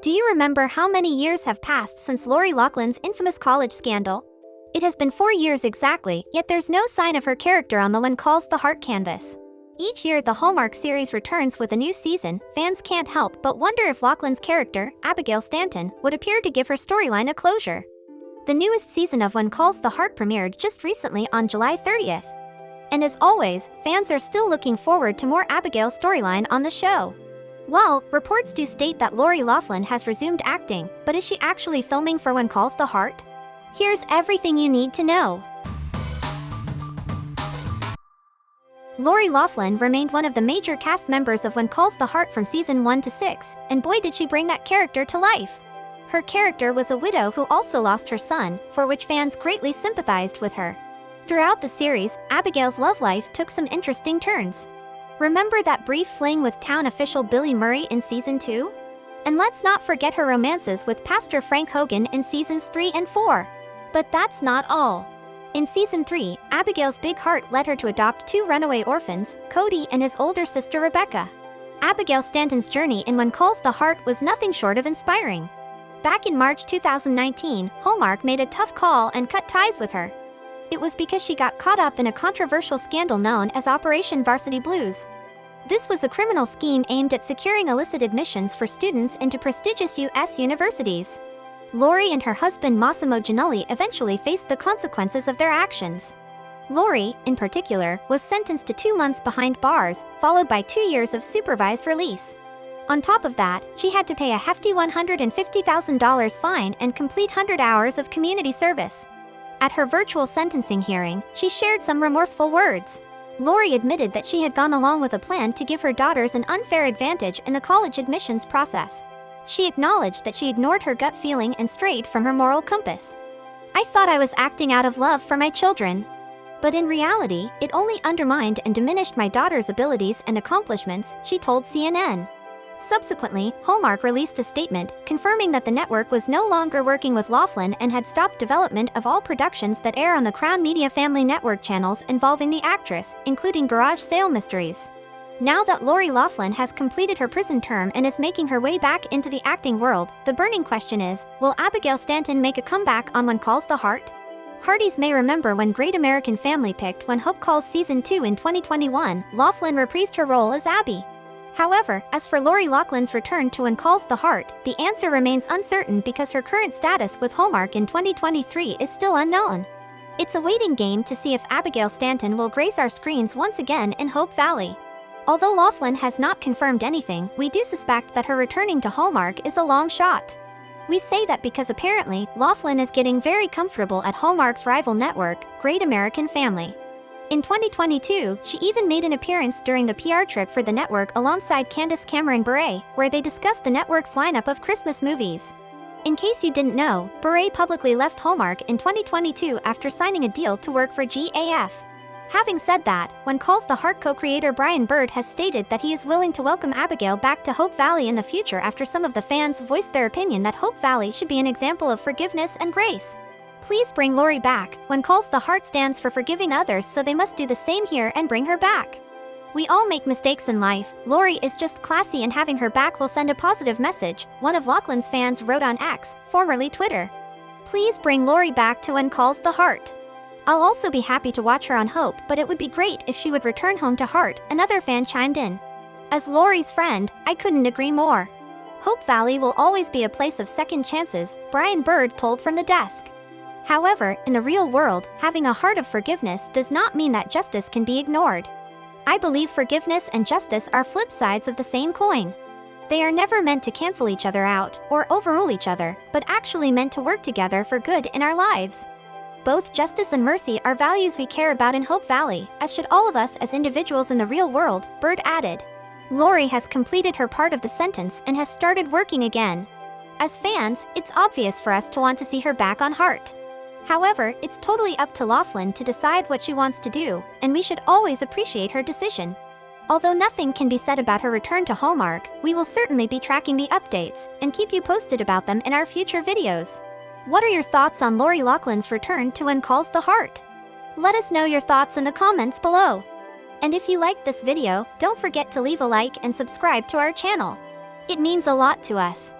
Do you remember how many years have passed since Lori Loughlin's infamous college scandal? It has been 4 years exactly, yet there's no sign of her character on the When Calls the Heart canvas. Each year the Hallmark series returns with a new season, fans can't help but wonder if Loughlin's character, Abigail Stanton, would appear to give her storyline a closure. The newest season of When Calls the Heart premiered just recently on July 30th. And as always, fans are still looking forward to more Abigail's storyline on the show. Well, reports do state that Lori Loughlin has resumed acting, but is she actually filming for When Calls the Heart? Here's everything you need to know. Lori Loughlin remained one of the major cast members of When Calls the Heart from season 1 to 6, and boy did she bring that character to life. Her character was a widow who also lost her son, for which fans greatly sympathized with her. Throughout the series, Abigail's love life took some interesting turns. Remember that brief fling with town official Billy Murray in season 2? And let's not forget her romances with Pastor Frank Hogan in seasons 3 and 4. But that's not all. In season 3, Abigail's big heart led her to adopt 2 runaway orphans, Cody and his older sister Rebecca. Abigail Stanton's journey in When Calls the Heart was nothing short of inspiring. Back in March 2019, Hallmark made a tough call and cut ties with her. It was because she got caught up in a controversial scandal known as Operation Varsity Blues. This was a criminal scheme aimed at securing illicit admissions for students into prestigious U.S. universities. Lori and her husband Massimo Giannulli eventually faced the consequences of their actions. Lori, in particular, was sentenced to 2 months behind bars, followed by 2 years of supervised release. On top of that, she had to pay a hefty $150,000 fine and complete 100 hours of community service. At her virtual sentencing hearing, she shared some remorseful words. Lori admitted that she had gone along with a plan to give her daughters an unfair advantage in the college admissions process. She acknowledged that she ignored her gut feeling and strayed from her moral compass. "I thought I was acting out of love for my children. But in reality, it only undermined and diminished my daughter's abilities and accomplishments," she told CNN. Subsequently, Hallmark released a statement confirming that the network was no longer working with Loughlin and had stopped development of all productions that air on the Crown Media Family Network channels involving the actress, including Garage Sale Mysteries. Now that Lori Loughlin has completed her prison term and is making her way back into the acting world, the burning question is, will Abigail Stanton make a comeback on When Calls the Heart? Hearties may remember when Great American Family picked When Hope Calls Season 2 in 2021, Loughlin reprised her role as Abby. However, as for Lori Loughlin's return to When Calls the Heart, the answer remains uncertain because her current status with Hallmark in 2023 is still unknown. It's a waiting game to see if Abigail Stanton will grace our screens once again in Hope Valley. Although Loughlin has not confirmed anything, we do suspect that her returning to Hallmark is a long shot. We say that because apparently, Loughlin is getting very comfortable at Hallmark's rival network, Great American Family. In 2022, she even made an appearance during the PR trip for the network alongside Candace Cameron Bure, where they discussed the network's lineup of Christmas movies. In case you didn't know, Bure publicly left Hallmark in 2022 after signing a deal to work for GAF. Having said that, When Calls the Heart co-creator Brian Bird has stated that he is willing to welcome Abigail back to Hope Valley in the future after some of the fans voiced their opinion that Hope Valley should be an example of forgiveness and grace. Please bring Lori back. When Calls the Heart stands for forgiving others, so they must do the same here and bring her back. We all make mistakes in life. Lori is just classy and having her back will send a positive message, one of Loughlin's fans wrote on X, formerly Twitter. Please bring Lori back to When Calls the Heart. I'll also be happy to watch her on Hope, but it would be great if she would return home to Heart, another fan chimed in. As Lori's friend, I couldn't agree more. Hope Valley will always be a place of second chances, Brian Bird told from the desk. However, in the real world, having a heart of forgiveness does not mean that justice can be ignored. I believe forgiveness and justice are flip sides of the same coin. They are never meant to cancel each other out or overrule each other, but actually meant to work together for good in our lives. Both justice and mercy are values we care about in Hope Valley, as should all of us as individuals in the real world, Bird added. Lori has completed her part of the sentence and has started working again. As fans, it's obvious for us to want to see her back on Heart. However, it's totally up to Loughlin to decide what she wants to do, and we should always appreciate her decision. Although nothing can be said about her return to Hallmark, we will certainly be tracking the updates and keep you posted about them in our future videos. What are your thoughts on Lori Loughlin's return to When Calls the Heart? Let us know your thoughts in the comments below. And if you liked this video, don't forget to leave a like and subscribe to our channel. It means a lot to us.